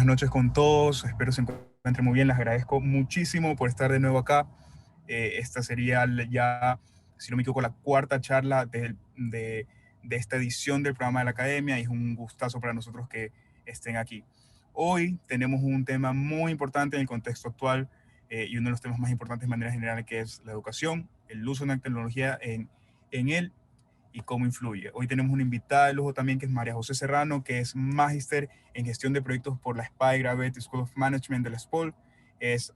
noches con todos, espero se encuentren muy bien, les agradezco muchísimo por estar de nuevo acá. Esta sería ya, si no me equivoco, la cuarta charla de esta edición del programa de la Academia y es un gustazo para nosotros que estén aquí. Hoy tenemos un tema muy importante en el contexto actual y uno de los temas más importantes de manera general, que es la educación, el uso de la tecnología en él y cómo influye. Hoy tenemos una invitada de lujo también, que es María José Serrano, que es magíster en gestión de proyectos por la SPY Graduate School of Management de la SPOL.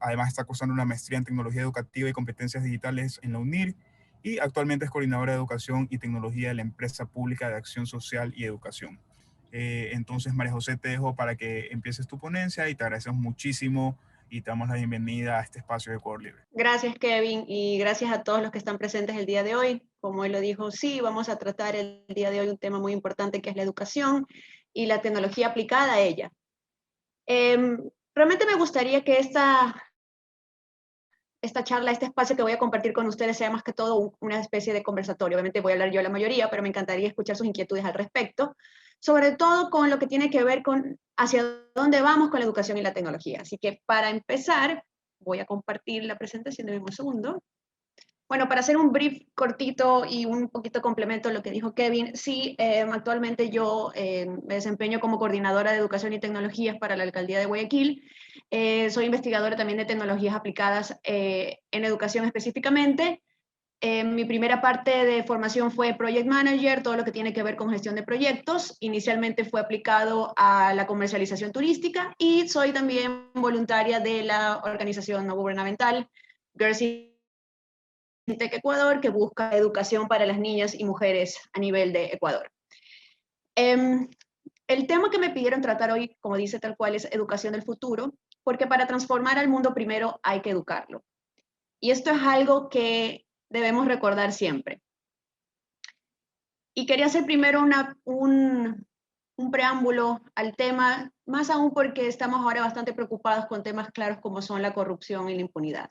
Además está cursando una maestría en tecnología educativa y competencias digitales en la UNIR y actualmente es coordinadora de educación y tecnología de la empresa pública de acción social y educación. Entonces, María José, te dejo para que empieces tu ponencia y te agradecemos muchísimo y te damos la bienvenida a este espacio de Ecuador Libre. Gracias, Kevin, y gracias a todos los que están presentes el día de hoy. Como él lo dijo, sí, vamos a tratar el día de hoy un tema muy importante que es la educación y la tecnología aplicada a ella. Realmente me gustaría que esta charla, este espacio que voy a compartir con ustedes sea más que todo una especie de conversatorio. Obviamente voy a hablar yo la mayoría, pero me encantaría escuchar sus inquietudes al respecto, sobre todo con lo que tiene que ver con hacia dónde vamos con la educación y la tecnología. Así que para empezar, voy a compartir la presentación de un segundo. Bueno, para hacer un brief cortito y un poquito complemento a lo que dijo Kevin, sí, actualmente yo me desempeño como coordinadora de educación y tecnologías para la alcaldía de Guayaquil. Soy investigadora también de tecnologías aplicadas en educación específicamente. Mi primera parte de formación fue Project Manager, todo lo que tiene que ver con gestión de proyectos. Inicialmente fue aplicado a la comercialización turística y soy también voluntaria de la organización no gubernamental Girls in Tech Ecuador, que busca educación para las niñas y mujeres a nivel de Ecuador. El tema que me pidieron tratar hoy, como dice tal cual, es educación del futuro, porque para transformar al mundo primero hay que educarlo. Y esto es algo que debemos recordar siempre. Y quería hacer primero un preámbulo al tema, más aún porque estamos ahora bastante preocupados con temas claros como son la corrupción y la impunidad.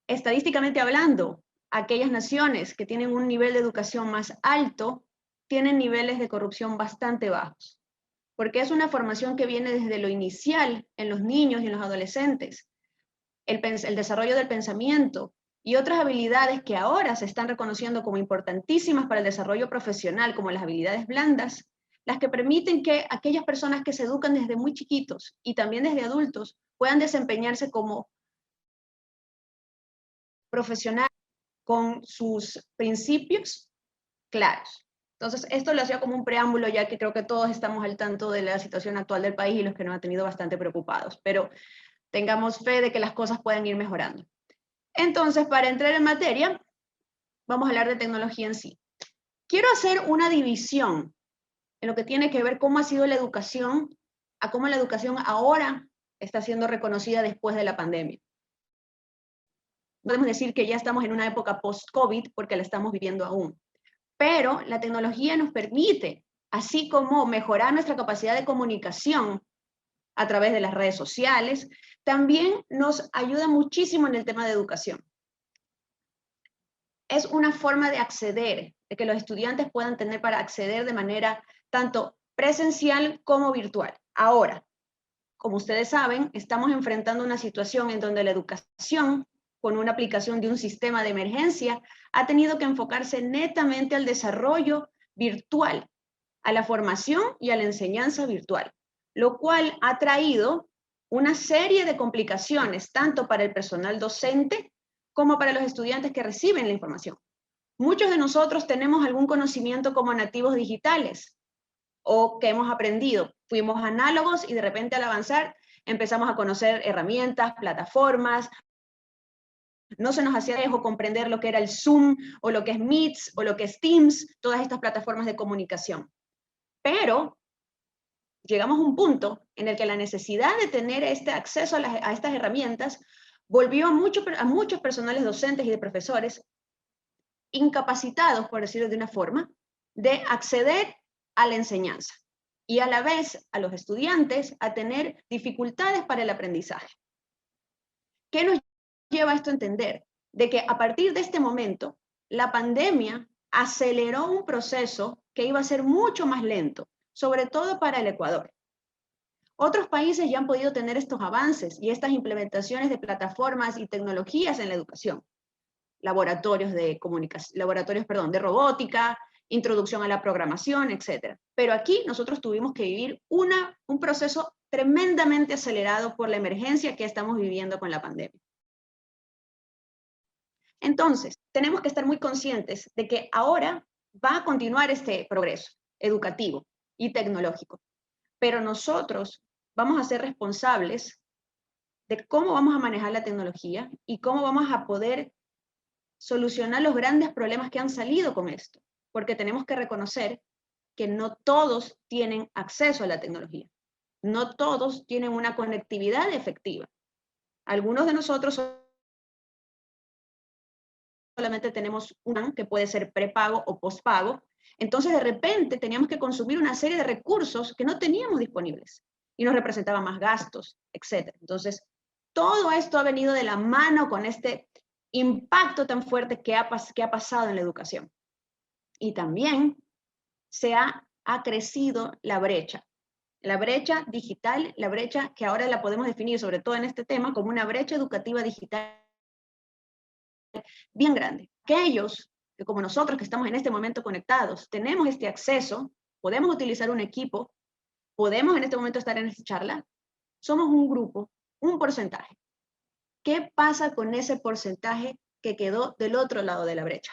Estadísticamente hablando, aquellas naciones que tienen un nivel de educación más alto tienen niveles de corrupción bastante bajos, porque es una formación que viene desde lo inicial en los niños y en los adolescentes, el desarrollo del pensamiento y otras habilidades que ahora se están reconociendo como importantísimas para el desarrollo profesional, como las habilidades blandas, las que permiten que aquellas personas que se educan desde muy chiquitos y también desde adultos puedan desempeñarse como profesionales con sus principios claros. Entonces, esto lo hacía como un preámbulo, ya que creo que todos estamos al tanto de la situación actual del país y los que nos han tenido bastante preocupados, pero tengamos fe de que las cosas pueden ir mejorando. Entonces, para entrar en materia, vamos a hablar de tecnología en sí. Quiero hacer una división en lo que tiene que ver cómo ha sido la educación, a cómo la educación ahora está siendo reconocida después de la pandemia. Podemos decir que ya estamos en una época post-COVID porque la estamos viviendo aún. Pero la tecnología nos permite, así como mejorar nuestra capacidad de comunicación a través de las redes sociales, también nos ayuda muchísimo en el tema de educación. Es una forma de acceder, de que los estudiantes puedan tener para acceder de manera tanto presencial como virtual. Ahora, como ustedes saben, estamos enfrentando una situación en donde la educación, con una aplicación de un sistema de emergencia, ha tenido que enfocarse netamente al desarrollo virtual, a la formación y a la enseñanza virtual, lo cual ha traído una serie de complicaciones, tanto para el personal docente como para los estudiantes que reciben la información. Muchos de nosotros tenemos algún conocimiento como nativos digitales o que hemos aprendido. Fuimos análogos y de repente al avanzar empezamos a conocer herramientas, plataformas. No se nos hacía dejo comprender lo que era el Zoom o lo que es Meets o lo que es Teams, todas estas plataformas de comunicación. Pero llegamos a un punto en el que la necesidad de tener este acceso a estas herramientas volvió a muchos personales docentes y de profesores incapacitados, por decirlo de una forma, de acceder a la enseñanza y a la vez a los estudiantes a tener dificultades para el aprendizaje. ¿Qué nos lleva esto a entender? De que a partir de este momento, la pandemia aceleró un proceso que iba a ser mucho más lento, sobre todo para el Ecuador. Otros países ya han podido tener estos avances y estas implementaciones de plataformas y tecnologías en la educación. Laboratorios de comunicación, de robótica, introducción a la programación, etc. Pero aquí nosotros tuvimos que vivir un proceso tremendamente acelerado por la emergencia que estamos viviendo con la pandemia. Entonces, tenemos que estar muy conscientes de que ahora va a continuar este progreso educativo y tecnológico, pero nosotros vamos a ser responsables de cómo vamos a manejar la tecnología y cómo vamos a poder solucionar los grandes problemas que han salido con esto, porque tenemos que reconocer que no todos tienen acceso a la tecnología, no todos tienen una conectividad efectiva. Algunos de nosotros solamente tenemos un que puede ser prepago o postpago, entonces de repente teníamos que consumir una serie de recursos que no teníamos disponibles y nos representaba más gastos, etc. Entonces, todo esto ha venido de la mano con este impacto tan fuerte que ha pasado en la educación. Y también ha crecido la brecha digital, la brecha que ahora la podemos definir, sobre todo en este tema, como una brecha educativa digital bien grande. Aquellos que como nosotros que estamos en este momento conectados, tenemos este acceso, podemos utilizar un equipo, podemos en este momento estar en esta charla, somos un grupo, un porcentaje. ¿Qué pasa con ese porcentaje que quedó del otro lado de la brecha?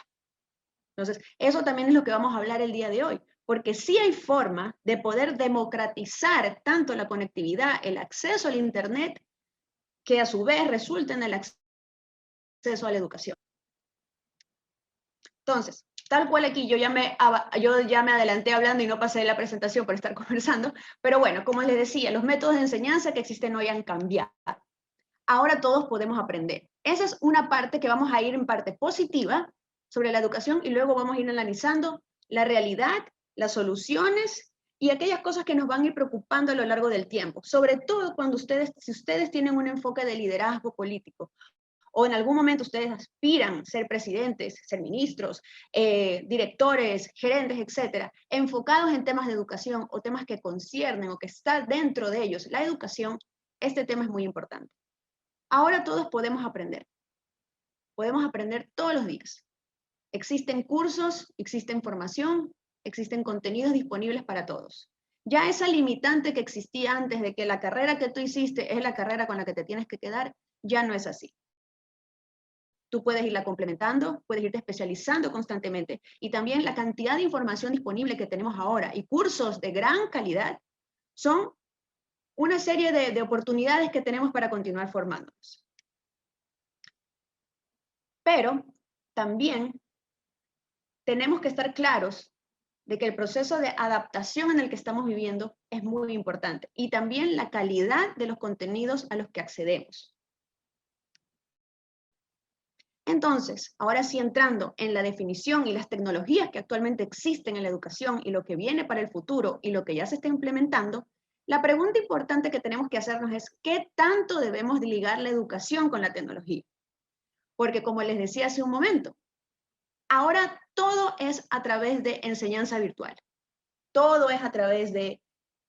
Entonces, eso también es lo que vamos a hablar el día de hoy, porque sí hay forma de poder democratizar tanto la conectividad, el acceso al Internet, que a su vez resulta en el acceso a la educación. Entonces, tal cual aquí, yo ya me adelanté hablando y no pasé la presentación por estar conversando, pero bueno, como les decía, los métodos de enseñanza que existen hoy han cambiado. Ahora todos podemos aprender. Esa es una parte que vamos a ir en parte positiva sobre la educación y luego vamos a ir analizando la realidad, las soluciones y aquellas cosas que nos van a ir preocupando a lo largo del tiempo, sobre todo cuando si ustedes tienen un enfoque de liderazgo político o en algún momento ustedes aspiran a ser presidentes, ser ministros, directores, gerentes, etcétera, enfocados en temas de educación o temas que conciernen o que está dentro de ellos la educación, este tema es muy importante. Ahora todos podemos aprender todos los días. Existen cursos, existe formación, existen contenidos disponibles para todos. Ya esa limitante que existía antes de que la carrera que tú hiciste es la carrera con la que te tienes que quedar, ya no es así. Tú puedes irla complementando, puedes irte especializando constantemente y también la cantidad de información disponible que tenemos ahora y cursos de gran calidad son una serie de oportunidades que tenemos para continuar formándonos. Pero también tenemos que estar claros de que el proceso de adaptación en el que estamos viviendo es muy importante y también la calidad de los contenidos a los que accedemos. Entonces, ahora sí entrando en la definición y las tecnologías que actualmente existen en la educación y lo que viene para el futuro y lo que ya se está implementando, la pregunta importante que tenemos que hacernos es ¿qué tanto debemos de ligar la educación con la tecnología? Porque como les decía hace un momento, ahora todo es a través de enseñanza virtual. Todo es a través de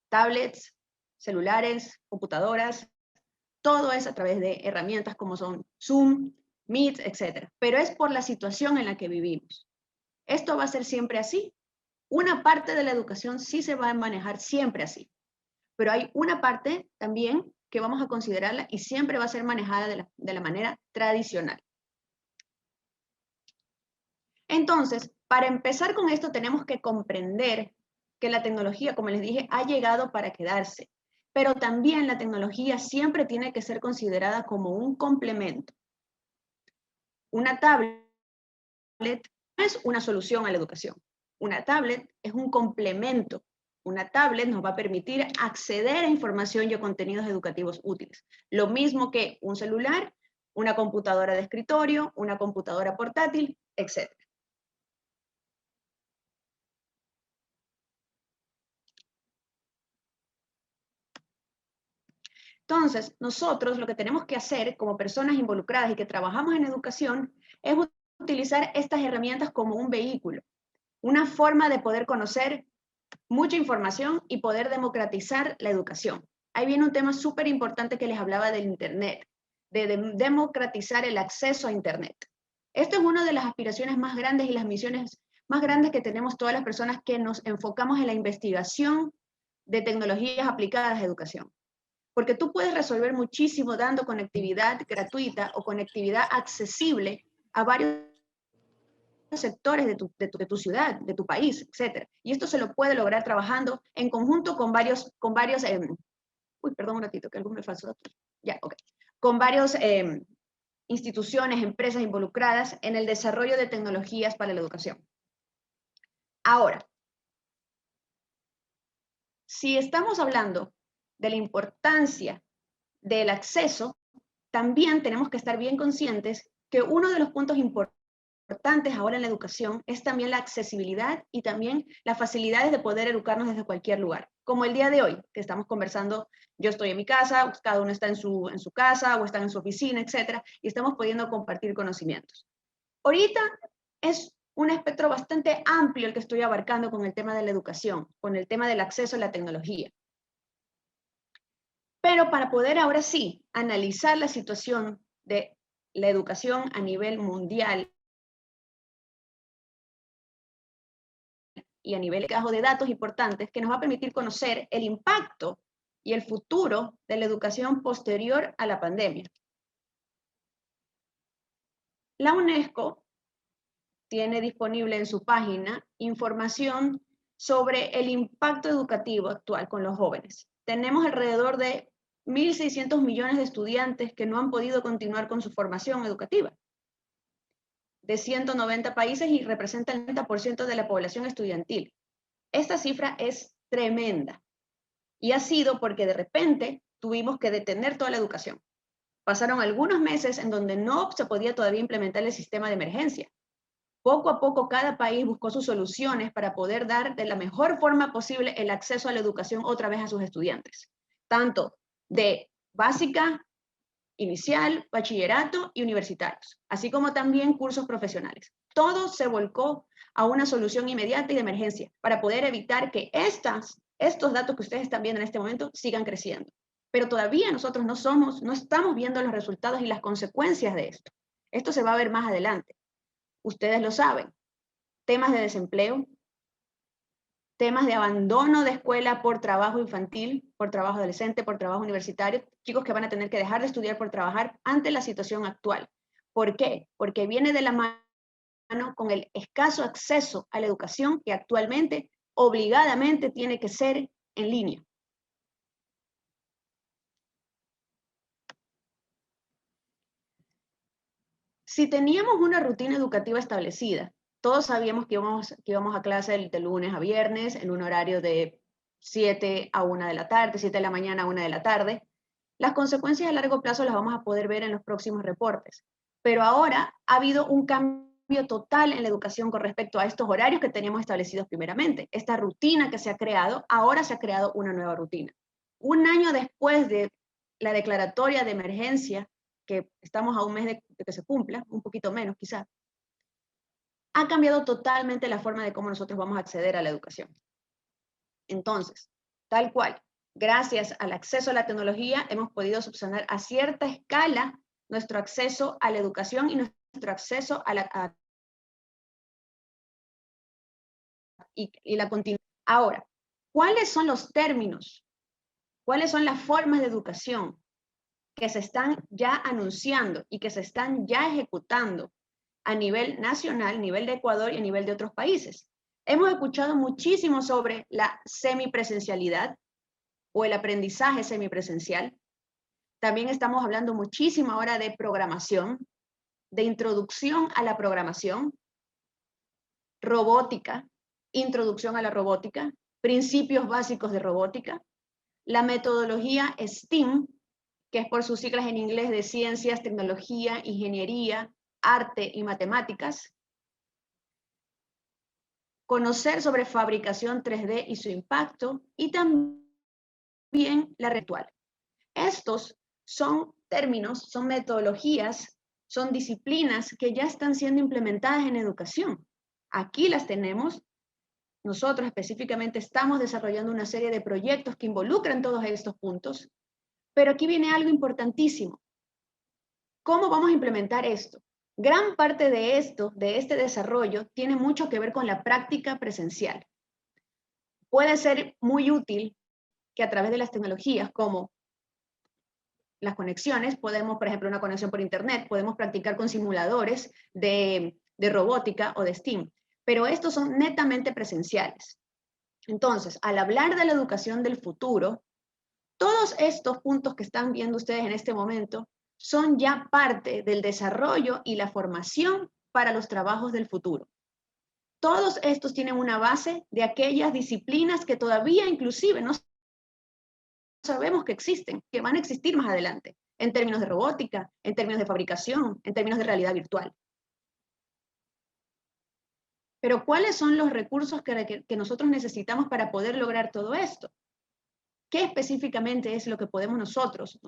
tablets, celulares, computadoras, todo es a través de herramientas como son Zoom, Meet, etc. Pero es por la situación en la que vivimos. Esto va a ser siempre así. Una parte de la educación sí se va a manejar siempre así. Pero hay una parte también que vamos a considerarla y siempre va a ser manejada de la manera tradicional. Entonces, para empezar con esto tenemos que comprender que la tecnología, como les dije, ha llegado para quedarse. Pero también la tecnología siempre tiene que ser considerada como un complemento. Una tablet no es una solución a la educación. Una tablet es un complemento. Una tablet nos va a permitir acceder a información y a contenidos educativos útiles. Lo mismo que un celular, una computadora de escritorio, una computadora portátil, etc. Entonces, nosotros lo que tenemos que hacer como personas involucradas y que trabajamos en educación es utilizar estas herramientas como un vehículo, una forma de poder conocer mucha información y poder democratizar la educación. ahí viene un tema súper importante que les hablaba del Internet, de democratizar el acceso a Internet. Esto es una de las aspiraciones más grandes y las misiones más grandes que tenemos todas las personas que nos enfocamos en la investigación de tecnologías aplicadas a educación. Porque tú puedes resolver muchísimo dando conectividad gratuita o conectividad accesible a varios sectores de tu ciudad, de tu país, etc. Y esto se lo puede lograr trabajando en conjunto con varios uy, perdón un ratito, que algo me pasó aquí. Ya, ok. Con varios instituciones, empresas involucradas en el desarrollo de tecnologías para la educación. Ahora, si estamos hablando de la importancia del acceso, también tenemos que estar bien conscientes que uno de los puntos importantes ahora en la educación es también la accesibilidad y también las facilidades de poder educarnos desde cualquier lugar. Como el día de hoy, que estamos conversando, yo estoy en mi casa, cada uno está en su casa o está en su oficina, etcétera, y estamos pudiendo compartir conocimientos. Ahorita es un espectro bastante amplio el que estoy abarcando con el tema de la educación, con el tema del acceso a la tecnología. Pero para poder ahora sí analizar la situación de la educación a nivel mundial y a nivel de datos importantes que nos va a permitir conocer el impacto y el futuro de la educación posterior a la pandemia. La UNESCO tiene disponible en su página información sobre el impacto educativo actual con los jóvenes. Tenemos alrededor de 1.600 millones de estudiantes que no han podido continuar con su formación educativa, de 190 países y representa el 90% de la población estudiantil. Esta cifra es tremenda y ha sido porque de repente tuvimos que detener toda la educación. Pasaron algunos meses en donde no se podía todavía implementar el sistema de emergencia. Poco a poco cada país buscó sus soluciones para poder dar de la mejor forma posible el acceso a la educación otra vez a sus estudiantes, tanto de básica, inicial, bachillerato y universitarios, así como también cursos profesionales. Todo se volcó a una solución inmediata y de emergencia para poder evitar que estos datos que ustedes están viendo en este momento sigan creciendo. Pero todavía nosotros no estamos viendo los resultados y las consecuencias de esto. Esto se va a ver más adelante. Ustedes lo saben, temas de desempleo, temas de abandono de escuela por trabajo infantil, por trabajo adolescente, por trabajo universitario, chicos que van a tener que dejar de estudiar por trabajar ante la situación actual. ¿Por qué? Porque viene de la mano con el escaso acceso a la educación que actualmente obligadamente tiene que ser en línea. Si teníamos una rutina educativa establecida, todos sabíamos que íbamos a clase de lunes a viernes en un horario de 7 a 1 de la tarde, 7 de la mañana a 1 de la tarde. Las consecuencias a largo plazo las vamos a poder ver en los próximos reportes. Pero ahora ha habido un cambio total en la educación con respecto a estos horarios que teníamos establecidos primeramente. Esta rutina que se ha creado, ahora se ha creado una nueva rutina. Un año después de la declaratoria de emergencia, que estamos a un mes de que se cumpla, un poquito menos quizás, ha cambiado totalmente la forma de cómo nosotros vamos a acceder a la educación. Entonces, tal cual, gracias al acceso a la tecnología, hemos podido subsanar a cierta escala nuestro acceso a la educación y nuestro acceso a la continuidad. Ahora, ¿cuáles son los términos? ¿Cuáles son las formas de educación que se están ya anunciando y que se están ya ejecutando a nivel nacional, a nivel de Ecuador y a nivel de otros países? Hemos escuchado muchísimo sobre la semipresencialidad o el aprendizaje semipresencial. También estamos hablando muchísimo ahora de programación, de introducción a la programación, robótica, introducción a la robótica, principios básicos de robótica, la metodología STEAM, que es por sus siglas en inglés de ciencias, tecnología, ingeniería, arte y matemáticas, conocer sobre fabricación 3D y su impacto, y también la ritual. Estos son términos, son metodologías, son disciplinas que ya están siendo implementadas en educación. Aquí las tenemos nosotros específicamente estamos desarrollando una serie de proyectos que involucran todos estos puntos, pero aquí viene algo importantísimo. ¿Cómo vamos a implementar esto? Gran parte de esto, de este desarrollo, tiene mucho que ver con la práctica presencial. Puede ser muy útil que a través de las tecnologías como las conexiones, podemos, por ejemplo, una conexión por internet, podemos practicar con simuladores de robótica o de STEAM, pero estos son netamente presenciales. Entonces, al hablar de la educación del futuro, todos estos puntos que están viendo ustedes en este momento son ya parte del desarrollo y la formación para los trabajos del futuro. Todos estos tienen una base de aquellas disciplinas que todavía inclusive no sabemos que existen, que van a existir más adelante, en términos de robótica, en términos de fabricación, en términos de realidad virtual. Pero ¿cuáles son los recursos que nosotros necesitamos para poder lograr todo esto? ¿Qué específicamente es lo que podemos nosotros,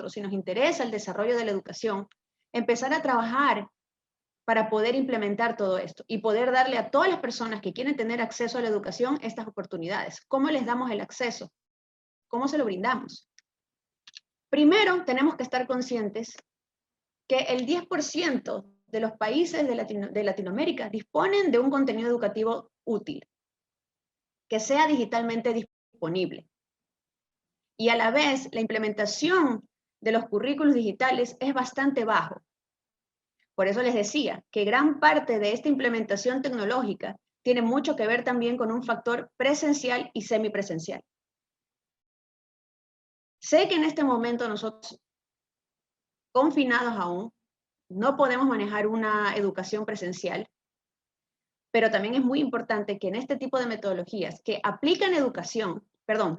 si nos interesa el desarrollo de la educación, empezar a trabajar para poder implementar todo esto y poder darle a todas las personas que quieren tener acceso a la educación estas oportunidades? ¿Cómo les damos el acceso? ¿Cómo se lo brindamos? Primero, tenemos que estar conscientes que el 10% de los países de Latinoamérica disponen de un contenido educativo útil, que sea digitalmente disponible. Y a la vez, la implementación de los currículos digitales es bastante bajo. Por eso les decía que gran parte de esta implementación tecnológica tiene mucho que ver también con un factor presencial y semipresencial. Sé que en este momento nosotros, confinados aún, no podemos manejar una educación presencial, pero también es muy importante que en este tipo de metodologías que aplican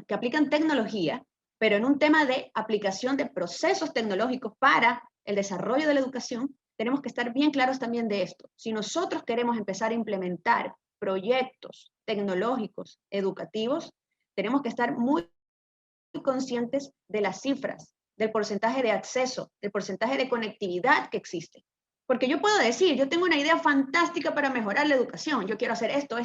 que aplican tecnología, pero en un tema de aplicación de procesos tecnológicos para el desarrollo de la educación, tenemos que estar bien claros también de esto. Si nosotros queremos empezar a implementar proyectos tecnológicos educativos, tenemos que estar muy conscientes de las cifras, del porcentaje de acceso, del porcentaje de conectividad que existe. Porque yo puedo decir, yo tengo una idea fantástica para mejorar la educación, yo quiero hacer esto,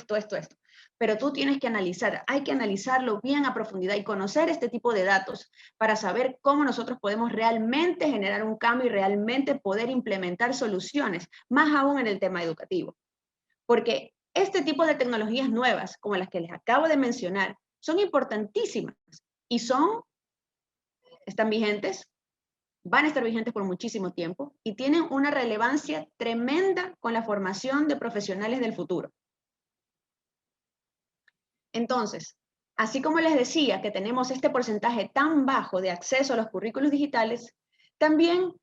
pero tú tienes que analizar, hay que analizarlo bien a profundidad y conocer este tipo de datos para saber cómo nosotros podemos realmente generar un cambio y realmente poder implementar soluciones, más aún en el tema educativo. Porque este tipo de tecnologías nuevas, como las que les acabo de mencionar, son importantísimas y están vigentes, van a estar vigentes por muchísimo tiempo y tienen una relevancia tremenda con la formación de profesionales del futuro. Entonces, así como les decía que tenemos este porcentaje tan bajo de acceso a los currículos digitales, también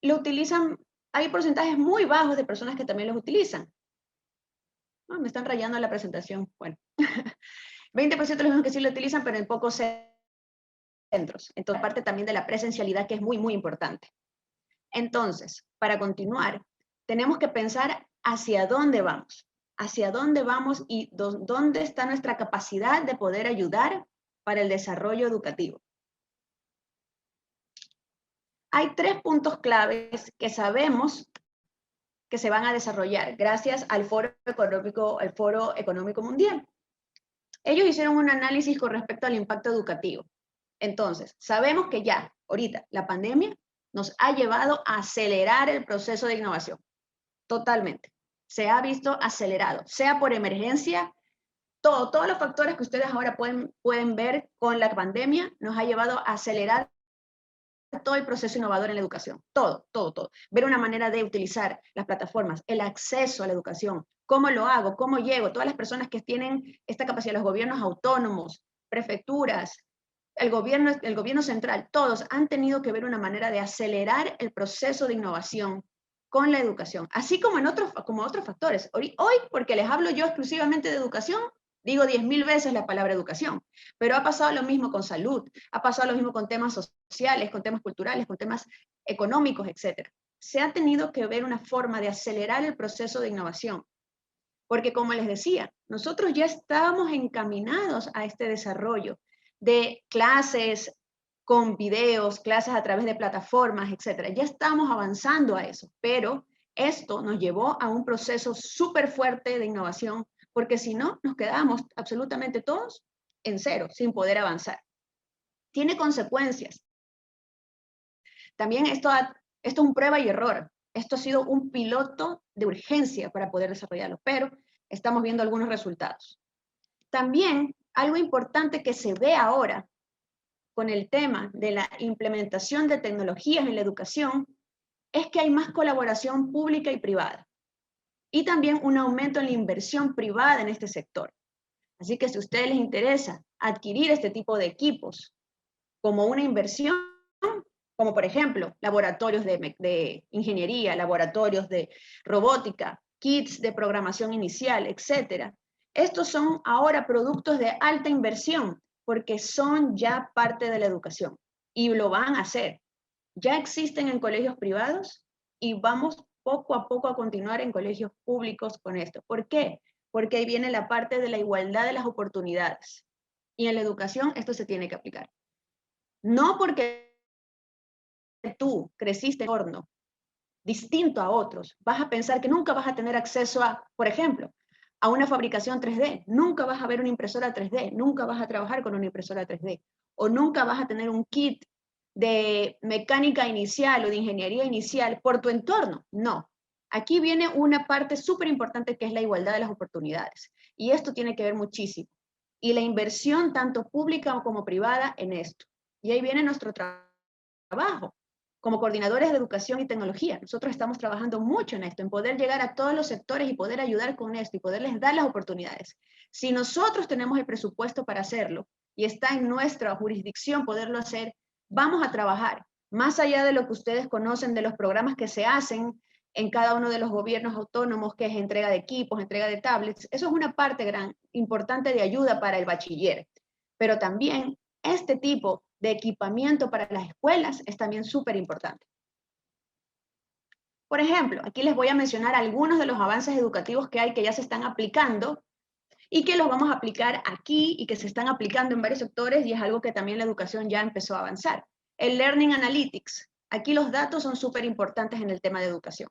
lo utilizan, hay porcentajes muy bajos de personas que también los utilizan. Oh, me están rayando la presentación. Bueno, 20% de los mismos que sí lo utilizan, pero en pocos centros. Entonces, parte también de la presencialidad, que es muy, muy importante. Entonces, para continuar, tenemos que pensar hacia dónde vamos y dónde está nuestra capacidad de poder ayudar para el desarrollo educativo. Hay 3 puntos claves que sabemos que se van a desarrollar gracias al Foro Económico Mundial. Ellos hicieron un análisis con respecto al impacto educativo. Entonces, sabemos que ya, ahorita, la pandemia nos ha llevado a acelerar el proceso de innovación. Totalmente. Se ha visto acelerado, sea por emergencia, todos los factores que ustedes ahora pueden ver con la pandemia nos ha llevado a acelerar todo el proceso innovador en la educación. Todo. Ver una manera de utilizar las plataformas, el acceso a la educación, cómo lo hago, cómo llego, todas las personas que tienen esta capacidad, los gobiernos autónomos, prefecturas, el gobierno central, todos han tenido que ver una manera de acelerar el proceso de innovación con la educación, así como otros factores. Hoy, porque les hablo yo exclusivamente de educación, digo 10.000 veces la palabra educación, pero ha pasado lo mismo con salud, ha pasado lo mismo con temas sociales, con temas culturales, con temas económicos, etc. Se ha tenido que ver una forma de acelerar el proceso de innovación, porque como les decía, nosotros ya estábamos encaminados a este desarrollo de clases con videos, clases a través de plataformas, etcétera. Ya estamos avanzando a eso, pero esto nos llevó a un proceso súper fuerte de innovación porque si no, nos quedamos absolutamente todos en cero, sin poder avanzar. Tiene consecuencias. También esto es un prueba y error. Esto ha sido un piloto de urgencia para poder desarrollarlo, pero estamos viendo algunos resultados. También algo importante que se ve ahora con el tema de la implementación de tecnologías en la educación es que hay más colaboración pública y privada y también un aumento en la inversión privada en este sector. Así que si a ustedes les interesa adquirir este tipo de equipos como una inversión, como por ejemplo laboratorios de ingeniería, laboratorios de robótica, kits de programación inicial, etcétera, estos son ahora productos de alta inversión porque son ya parte de la educación y lo van a hacer. Ya existen en colegios privados y vamos poco a poco a continuar en colegios públicos con esto. ¿Por qué? Porque ahí viene la parte de la igualdad de las oportunidades. Y en la educación esto se tiene que aplicar. No porque tú creciste en un entorno distinto a otros, vas a pensar que nunca vas a tener acceso a, por ejemplo, a una fabricación 3D, nunca vas a ver una impresora 3D, nunca vas a trabajar con una impresora 3D, o nunca vas a tener un kit de mecánica inicial o de ingeniería inicial por tu entorno. No. Aquí viene una parte súper importante que es la igualdad de las oportunidades. Y esto tiene que ver muchísimo. Y la inversión tanto pública como privada en esto. Y ahí viene nuestro trabajo. Como coordinadores de educación y tecnología, nosotros estamos trabajando mucho en esto, en poder llegar a todos los sectores y poder ayudar con esto y poderles dar las oportunidades. Si nosotros tenemos el presupuesto para hacerlo y está en nuestra jurisdicción poderlo hacer, vamos a trabajar más allá de lo que ustedes conocen de los programas que se hacen en cada uno de los gobiernos autónomos, que es entrega de equipos, entrega de tablets. Eso es una parte importante de ayuda para el bachiller, pero también este tipo de equipamiento para las escuelas es también súper importante. Por ejemplo, aquí les voy a mencionar algunos de los avances educativos que hay que ya se están aplicando y que los vamos a aplicar aquí y que se están aplicando en varios sectores y es algo que también la educación ya empezó a avanzar. El Learning Analytics. Aquí los datos son súper importantes en el tema de educación.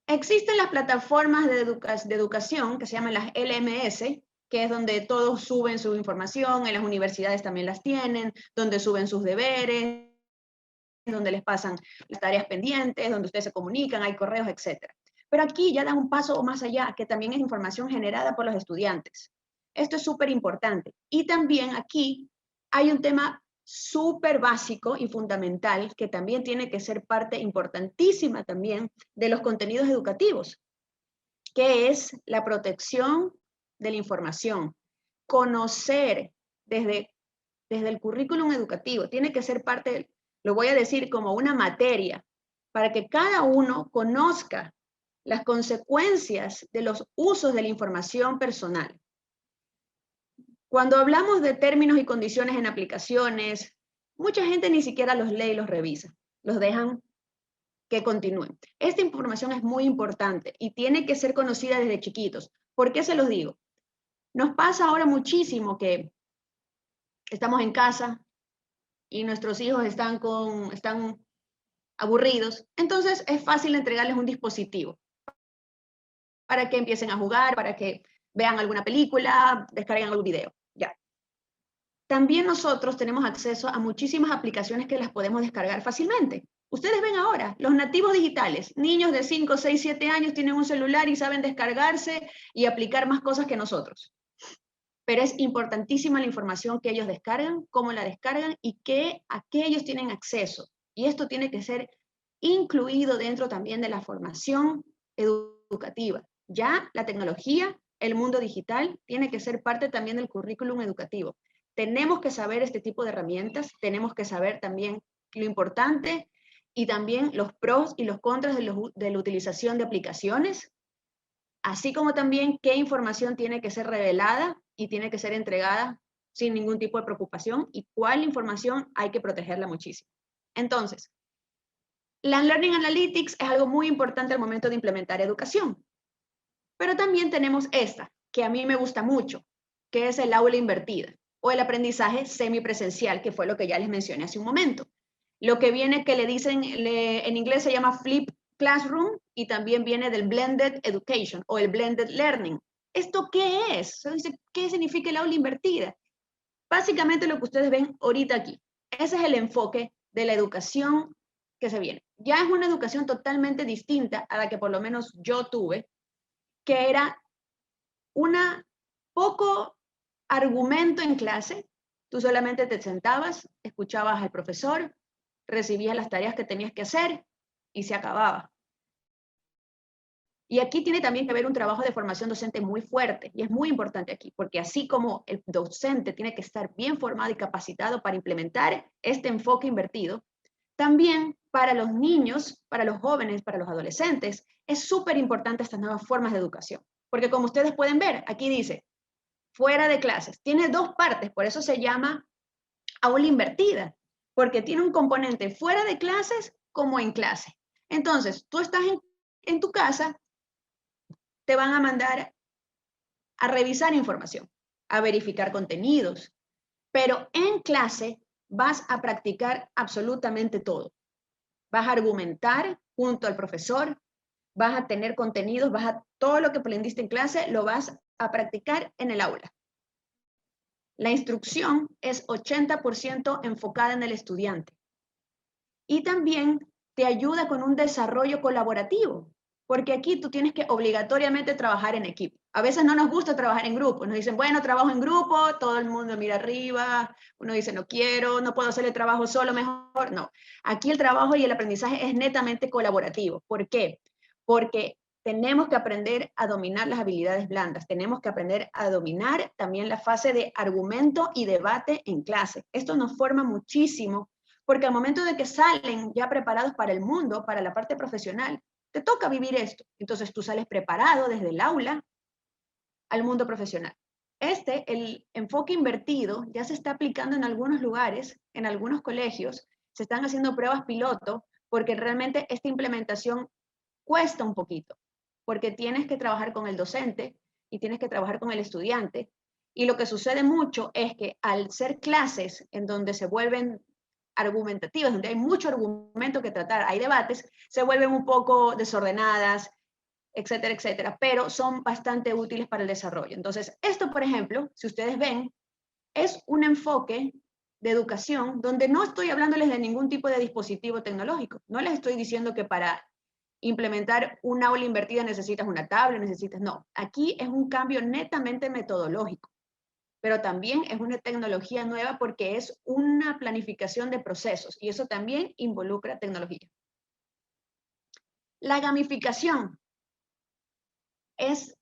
Existen las plataformas de educación que se llaman las LMS, que es donde todos suben su información, en las universidades también las tienen, donde suben sus deberes, donde les pasan las tareas pendientes, donde ustedes se comunican, hay correos, etc. Pero aquí ya dan un paso más allá, que también es información generada por los estudiantes. Esto es súper importante. Y también aquí hay un tema súper básico y fundamental que también tiene que ser parte importantísima también de los contenidos educativos, que es la protección de la información. Conocer desde el currículum educativo, tiene que ser parte, lo voy a decir como una materia, para que cada uno conozca las consecuencias de los usos de la información personal. Cuando hablamos de términos y condiciones en aplicaciones, mucha gente ni siquiera los lee y los revisa, los dejan que continúen. Esta información es muy importante y tiene que ser conocida desde chiquitos. ¿Por qué se los digo? Nos pasa ahora muchísimo que estamos en casa y nuestros hijos están aburridos, entonces es fácil entregarles un dispositivo para que empiecen a jugar, para que vean alguna película, descarguen algún video. Ya. También nosotros tenemos acceso a muchísimas aplicaciones que las podemos descargar fácilmente. Ustedes ven ahora, los nativos digitales, niños de 5, 6, 7 años tienen un celular y saben descargarse y aplicar más cosas que nosotros. Pero es importantísima la información que ellos descargan, cómo la descargan y a qué ellos tienen acceso. Y esto tiene que ser incluido dentro también de la formación educativa. Ya la tecnología, el mundo digital, tiene que ser parte también del currículum educativo. Tenemos que saber este tipo de herramientas, tenemos que saber también lo importante y también los pros y los contras de la utilización de aplicaciones, así como también qué información tiene que ser revelada y tiene que ser entregada sin ningún tipo de preocupación y cuál información hay que protegerla muchísimo. Entonces, la Learning Analytics es algo muy importante al momento de implementar educación. Pero también tenemos esta, que a mí me gusta mucho, que es el aula invertida o el aprendizaje semipresencial, que fue lo que ya les mencioné hace un momento. Lo que viene que le dicen, en inglés se llama Flip Classroom y también viene del Blended Education o el Blended Learning. ¿esto qué es? Se dice, ¿qué significa el aula invertida? Básicamente lo que ustedes ven ahorita aquí. Ese es el enfoque de la educación que se viene. Ya es una educación totalmente distinta a la que por lo menos yo tuve, que era una poco argumento en clase. Tú solamente te sentabas, escuchabas al profesor, recibías las tareas que tenías que hacer y se acababa. Y aquí tiene también que haber un trabajo de formación docente muy fuerte, y es muy importante aquí, porque así como el docente tiene que estar bien formado y capacitado para implementar este enfoque invertido, también para los niños, para los jóvenes, para los adolescentes, es súper importante estas nuevas formas de educación. Porque como ustedes pueden ver, aquí dice, fuera de clases, tiene dos partes, por eso se llama aula invertida, porque tiene un componente fuera de clases como en clase. Entonces, tú estás en tu casa, te van a mandar a revisar información, a verificar contenidos, pero en clase vas a practicar absolutamente todo. Vas a argumentar junto al profesor, vas a tener contenidos, todo lo que aprendiste en clase lo vas a practicar en el aula. La instrucción es 80% enfocada en el estudiante y también te ayuda con un desarrollo colaborativo, porque aquí tú tienes que obligatoriamente trabajar en equipo. A veces no nos gusta trabajar en grupo, nos dicen, bueno, trabajo en grupo, todo el mundo mira arriba, uno dice, no quiero, no puedo hacer el trabajo solo, mejor. No, aquí el trabajo y el aprendizaje es netamente colaborativo. ¿Por qué? Porque tenemos que aprender a dominar las habilidades blandas, tenemos que aprender a dominar también la fase de argumento y debate en clase. Esto nos forma muchísimo, porque al momento de que salen ya preparados para el mundo, para la parte profesional, te toca vivir esto. Entonces tú sales preparado desde el aula al mundo profesional. El enfoque invertido, ya se está aplicando en algunos lugares, en algunos colegios, se están haciendo pruebas piloto, porque realmente esta implementación cuesta un poquito, porque tienes que trabajar con el docente y tienes que trabajar con el estudiante. Y lo que sucede mucho es que al ser clases en donde se vuelven argumentativas, donde hay mucho argumento que tratar, hay debates, se vuelven un poco desordenadas, etcétera, etcétera, pero son bastante útiles para el desarrollo. Entonces, esto, por ejemplo, si ustedes ven, es un enfoque de educación donde no estoy hablándoles de ningún tipo de dispositivo tecnológico. No les estoy diciendo que para implementar un aula invertida necesitas una tablet, no. Aquí es un cambio netamente metodológico, pero también es una tecnología nueva porque es una planificación de procesos y eso también involucra tecnología. La gamificación es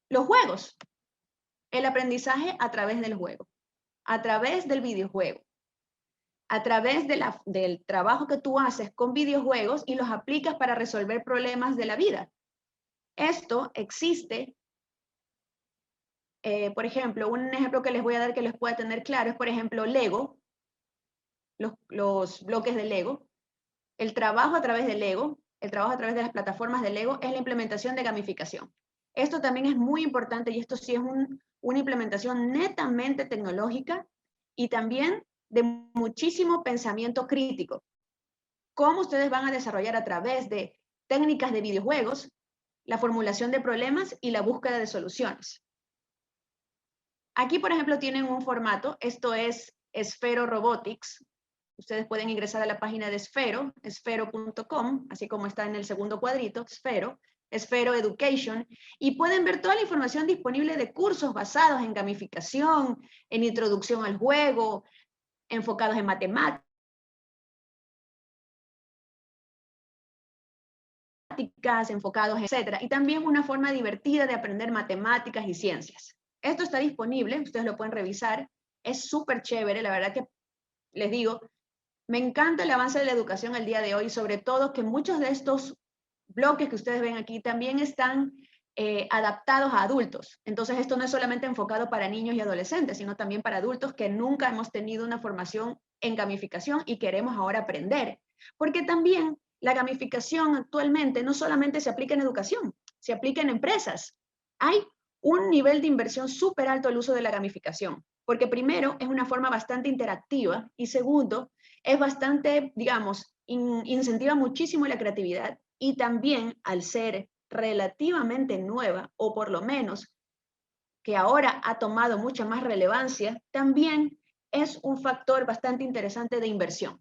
los juegos, el aprendizaje a través del juego, a través del videojuego, a través del trabajo que tú haces con videojuegos y los aplicas para resolver problemas de la vida. Esto existe, por ejemplo, un ejemplo que les voy a dar que les pueda tener claro es, por ejemplo, Lego, los bloques de Lego. El trabajo a través de Lego, el trabajo a través de las plataformas de Lego es la implementación de gamificación. Esto también es muy importante y esto sí es una implementación netamente tecnológica y también de muchísimo pensamiento crítico. ¿Cómo ustedes van a desarrollar a través de técnicas de videojuegos la formulación de problemas y la búsqueda de soluciones? Aquí, por ejemplo, tienen un formato, esto es Esfero Robotics. Ustedes pueden ingresar a la página de Esfero, esfero.com, así como está en el segundo cuadrito, Esfero, Esfero Education, y pueden ver toda la información disponible de cursos basados en gamificación, en introducción al juego, enfocados en matemáticas, enfocados en etcétera, y también una forma divertida de aprender matemáticas y ciencias. Esto está disponible, ustedes lo pueden revisar, es súper chévere, la verdad que les digo, me encanta el avance de la educación el día de hoy, sobre todo que muchos de estos bloques que ustedes ven aquí también están adaptados a adultos. Entonces esto no es solamente enfocado para niños y adolescentes, sino también para adultos que nunca hemos tenido una formación en gamificación y queremos ahora aprender. Porque también la gamificación actualmente no solamente se aplica en educación, se aplica en empresas. Hay un nivel de inversión súper alto al uso de la gamificación, porque primero es una forma bastante interactiva y segundo, es bastante, digamos, incentiva muchísimo la creatividad y también al ser relativamente nueva, o por lo menos que ahora ha tomado mucha más relevancia, también es un factor bastante interesante de inversión.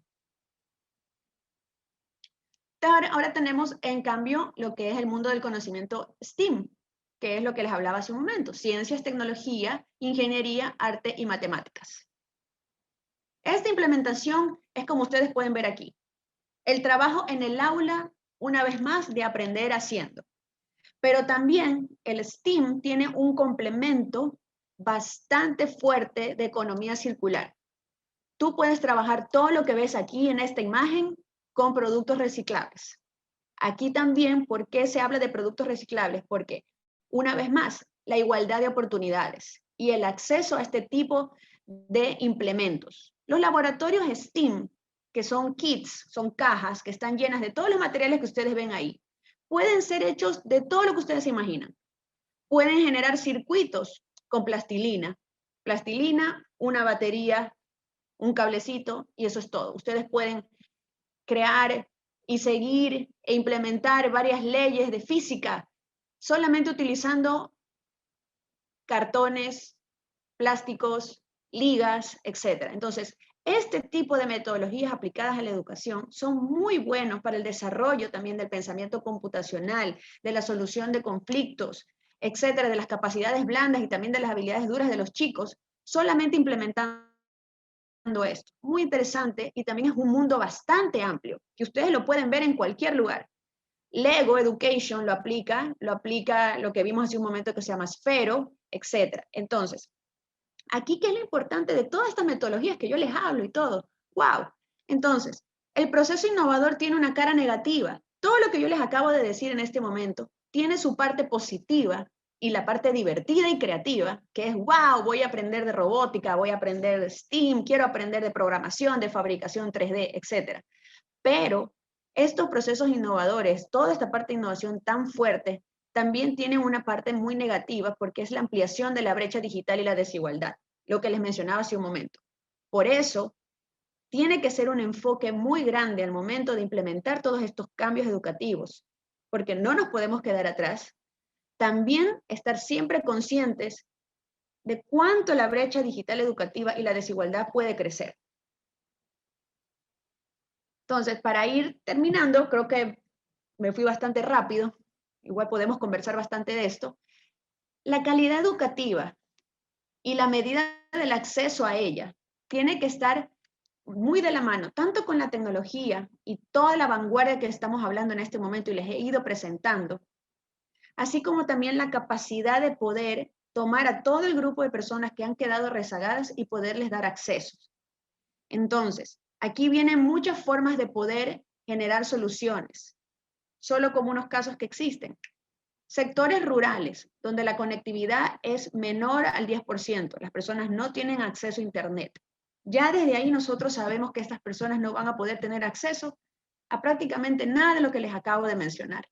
Ahora tenemos, en cambio, lo que es el mundo del conocimiento STEAM, que es lo que les hablaba hace un momento: ciencias, tecnología, ingeniería, arte y matemáticas. Esta implementación es como ustedes pueden ver aquí. El trabajo en el aula, una vez más, de aprender haciendo. Pero también el STEAM tiene un complemento bastante fuerte de economía circular. Tú puedes trabajar todo lo que ves aquí en esta imagen con productos reciclables. Aquí también, ¿por qué se habla de productos reciclables? Porque, una vez más, la igualdad de oportunidades y el acceso a este tipo de implementos. Los laboratorios STEAM, que son kits, son cajas que están llenas de todos los materiales que ustedes ven ahí, pueden ser hechos de todo lo que ustedes se imaginan. Pueden generar circuitos con plastilina. Plastilina, una batería, un cablecito, y eso es todo. Ustedes pueden crear y seguir e implementar varias leyes de física solamente utilizando cartones, plásticos, ligas, etc. Entonces, este tipo de metodologías aplicadas a la educación son muy buenos para el desarrollo también del pensamiento computacional, de la solución de conflictos, etcétera, de las capacidades blandas y también de las habilidades duras de los chicos, solamente implementando esto. Muy interesante, y también es un mundo bastante amplio, que ustedes lo pueden ver en cualquier lugar. Lego Education lo aplica lo que vimos hace un momento que se llama Sphero, etc. Entonces, aquí, ¿qué es lo importante de todas estas metodologías que yo les hablo y todo? ¡Wow! Entonces, el proceso innovador tiene una cara negativa. Todo lo que yo les acabo de decir en este momento tiene su parte positiva y la parte divertida y creativa, que es, wow, voy a aprender de robótica, voy a aprender de STEAM, quiero aprender de programación, de fabricación 3D, etc. Pero estos procesos innovadores, toda esta parte de innovación tan fuerte, también tienen una parte muy negativa, porque es la ampliación de la brecha digital y la desigualdad, lo que les mencionaba hace un momento. Por eso, tiene que ser un enfoque muy grande al momento de implementar todos estos cambios educativos, porque no nos podemos quedar atrás. También estar siempre conscientes de cuánto la brecha digital educativa y la desigualdad puede crecer. Entonces, para ir terminando, creo que me fui bastante rápido, igual podemos conversar bastante de esto. La calidad educativa y la medida del acceso a ella tiene que estar muy de la mano, tanto con la tecnología y toda la vanguardia que estamos hablando en este momento y les he ido presentando, así como también la capacidad de poder tomar a todo el grupo de personas que han quedado rezagadas y poderles dar acceso. Entonces, aquí vienen muchas formas de poder generar soluciones, solo como unos casos que existen. Sectores rurales, donde la conectividad es menor al 10%, las personas no tienen acceso a Internet. Ya desde ahí nosotros sabemos que estas personas no van a poder tener acceso a prácticamente nada de lo que les acabo de mencionar.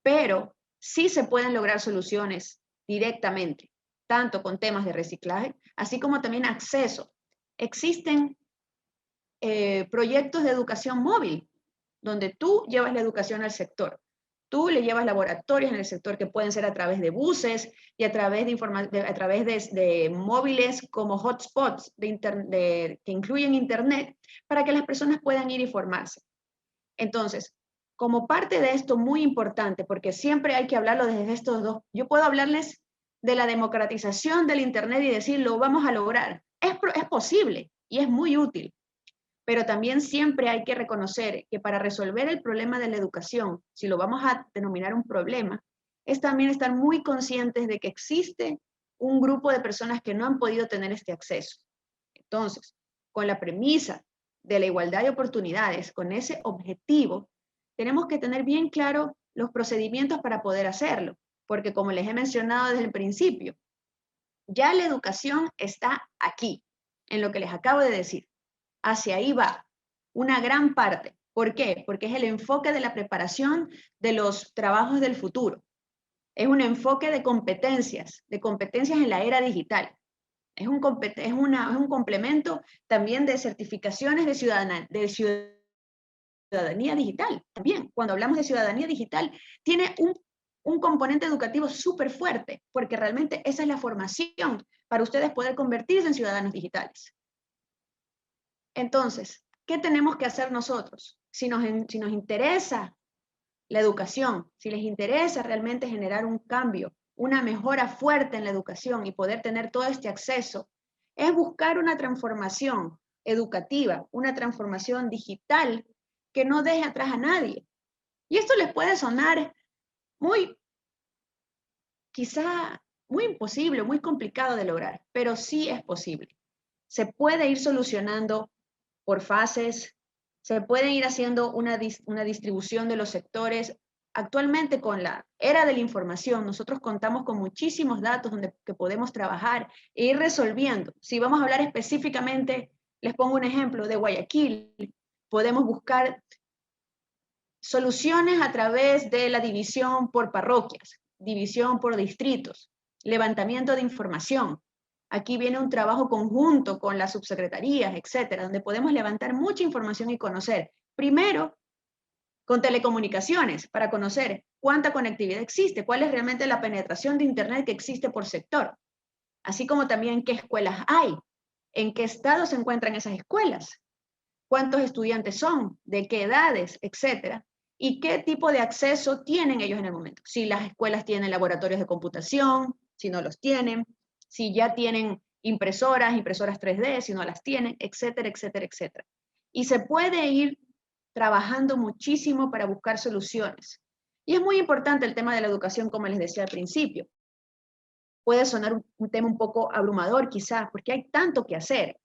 Pero sí se pueden lograr soluciones directamente, tanto con temas de reciclaje, así como también acceso. Existen proyectos de educación móvil, donde tú llevas la educación al sector. Tú le llevas laboratorios en el sector que pueden ser a través de buses y a través de móviles como hotspots que incluyen internet, para que las personas puedan ir y formarse. Entonces, como parte de esto muy importante, porque siempre hay que hablarlo desde estos dos, yo puedo hablarles de la democratización del internet y decir, lo vamos a lograr. Es posible y es muy útil. Pero también siempre hay que reconocer que para resolver el problema de la educación, si lo vamos a denominar un problema, es también estar muy conscientes de que existe un grupo de personas que no han podido tener este acceso. Entonces, con la premisa de la igualdad de oportunidades, con ese objetivo, tenemos que tener bien claro los procedimientos para poder hacerlo, porque como les he mencionado desde el principio, ya la educación está aquí, en lo que les acabo de decir. Hacia ahí va una gran parte. ¿Por qué? Porque es el enfoque de la preparación de los trabajos del futuro. Es un enfoque de competencias en la era digital. Es un complemento también de certificaciones de ciudadanía digital. También, cuando hablamos de ciudadanía digital, tiene un componente educativo súper fuerte, porque realmente esa es la formación para ustedes poder convertirse en ciudadanos digitales. Entonces, ¿qué tenemos que hacer nosotros? Si nos interesa la educación, si les interesa realmente generar un cambio, una mejora fuerte en la educación y poder tener todo este acceso, es buscar una transformación educativa, una transformación digital que no deje atrás a nadie. Y esto les puede sonar quizá muy imposible, muy complicado de lograr, pero sí es posible. Se puede ir solucionando por fases, se puede ir haciendo una distribución de los sectores. Actualmente, con la era de la información, nosotros contamos con muchísimos datos que podemos trabajar e ir resolviendo. Si vamos a hablar específicamente, les pongo un ejemplo de Guayaquil, podemos buscar soluciones a través de la división por parroquias, división por distritos, levantamiento de información. Aquí viene un trabajo conjunto con las subsecretarías, etcétera, donde podemos levantar mucha información y conocer. Primero, con telecomunicaciones, para conocer cuánta conectividad existe, cuál es realmente la penetración de Internet que existe por sector, así como también qué escuelas hay, en qué estado se encuentran esas escuelas, cuántos estudiantes son, de qué edades, etcétera, y qué tipo de acceso tienen ellos en el momento. Si las escuelas tienen laboratorios de computación, si no los tienen, si ya tienen impresoras 3D, si no las tienen, etcétera, etcétera, etcétera. Y se puede ir trabajando muchísimo para buscar soluciones. Y es muy importante el tema de la educación, como les decía al principio. Puede sonar un tema un poco abrumador quizás, porque hay tanto que hacer,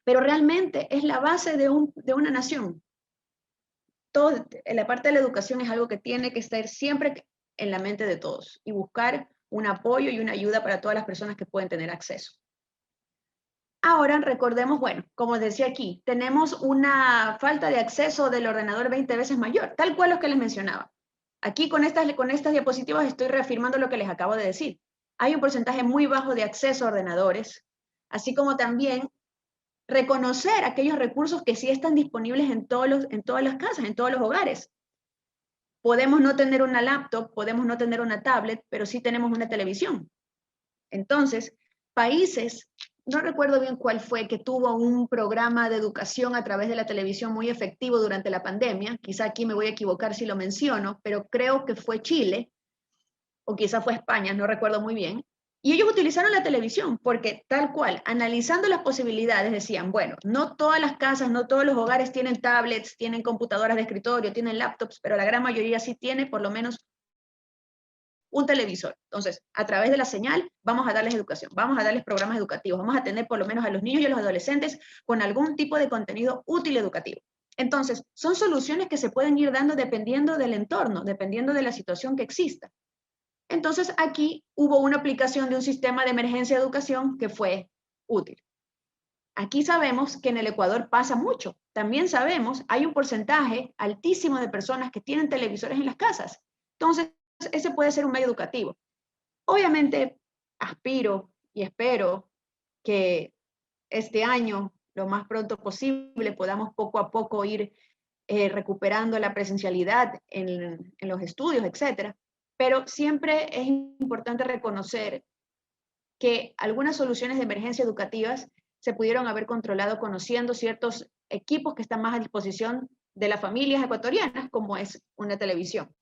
pero realmente es la base de una nación. Todo, la parte de la educación es algo que tiene que estar siempre en la mente de todos y buscar un apoyo y una ayuda para todas las personas que pueden tener acceso. Ahora recordemos, bueno, como decía aquí, tenemos una falta de acceso del ordenador 20 veces mayor, tal cual lo que les mencionaba. Aquí con estas diapositivas estoy reafirmando lo que les acabo de decir. Hay un porcentaje muy bajo de acceso a ordenadores, así como también reconocer aquellos recursos que sí están disponibles en todas las casas, en todos los hogares. Podemos no tener una laptop, podemos no tener una tablet, pero sí tenemos una televisión. Entonces, países, no recuerdo bien cuál fue, que tuvo un programa de educación a través de la televisión muy efectivo durante la pandemia, quizá aquí me voy a equivocar si lo menciono, pero creo que fue Chile, o quizá fue España, no recuerdo muy bien, y ellos utilizaron la televisión porque tal cual, analizando las posibilidades, decían, bueno, no todas las casas, no todos los hogares tienen tablets, tienen computadoras de escritorio, tienen laptops, pero la gran mayoría sí tiene por lo menos un televisor. Entonces, a través de la señal, vamos a darles educación, vamos a darles programas educativos, vamos a tener por lo menos a los niños y a los adolescentes con algún tipo de contenido útil educativo. Entonces, son soluciones que se pueden ir dando dependiendo del entorno, dependiendo de la situación que exista. Entonces, aquí hubo una aplicación de un sistema de emergencia de educación que fue útil. Aquí sabemos que en el Ecuador pasa mucho. También sabemos, hay un porcentaje altísimo de personas que tienen televisores en las casas. Entonces, ese puede ser un medio educativo. Obviamente, aspiro y espero que este año, lo más pronto posible, podamos poco a poco ir recuperando la presencialidad en los estudios, etcétera. Pero siempre es importante reconocer que algunas soluciones de emergencia educativas se pudieron haber controlado conociendo ciertos equipos que están más a disposición de las familias ecuatorianas, como es una televisión.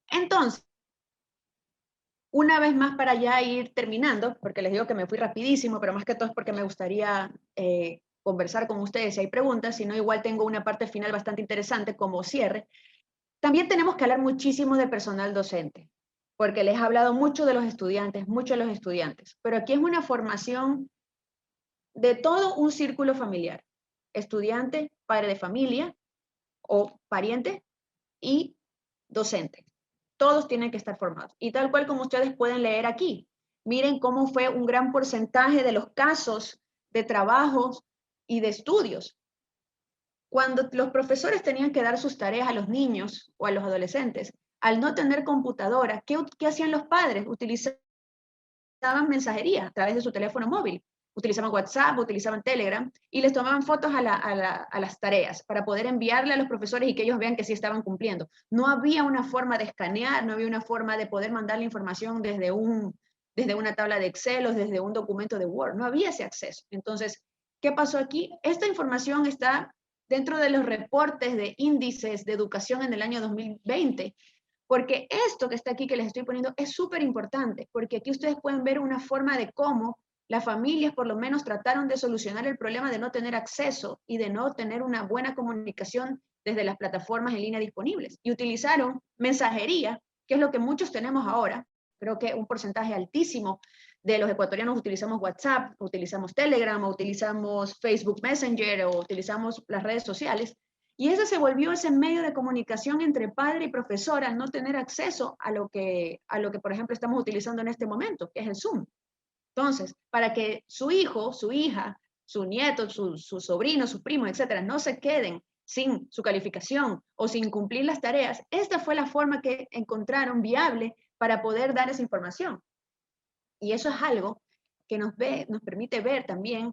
Entonces, una vez más para ya ir terminando, porque les digo que me fui rapidísimo, pero más que todo es porque me gustaría conversar con ustedes si hay preguntas, si no igual tengo una parte final bastante interesante como cierre. También tenemos que hablar muchísimo de personal docente, porque les he hablado mucho de los estudiantes, pero aquí es una formación de todo un círculo familiar, estudiante, padre de familia o pariente y docente. Todos tienen que estar formados. Y tal cual como ustedes pueden leer aquí, miren cómo fue un gran porcentaje de los casos de trabajos y de estudios. Cuando los profesores tenían que dar sus tareas a los niños o a los adolescentes, al no tener computadora, ¿qué hacían los padres? Utilizaban mensajería a través de su teléfono móvil. utilizaban WhatsApp, utilizaban Telegram, y les tomaban fotos a las tareas para poder enviarle a los profesores y que ellos vean que sí estaban cumpliendo. No había una forma de escanear, no había una forma de poder mandar la información desde una tabla de Excel o desde un documento de Word. No había ese acceso. Entonces, ¿qué pasó aquí? Esta información está dentro de los reportes de índices de educación en el año 2020, porque esto que está aquí que les estoy poniendo es súper importante, porque aquí ustedes pueden ver una forma de cómo las familias por lo menos trataron de solucionar el problema de no tener acceso y de no tener una buena comunicación desde las plataformas en línea disponibles. Y utilizaron mensajería, que es lo que muchos tenemos ahora. Creo que un porcentaje altísimo de los ecuatorianos utilizamos WhatsApp, utilizamos Telegram, o utilizamos Facebook Messenger, o utilizamos las redes sociales. Y ese se volvió ese medio de comunicación entre padre y profesor al no tener acceso a lo que, por ejemplo, estamos utilizando en este momento, que es el Zoom. Entonces, para que su hijo, su hija, su nieto, su sobrino, su primo, etcétera, no se queden sin su calificación o sin cumplir las tareas, esta fue la forma que encontraron viable para poder dar esa información. Y eso es algo que nos permite ver también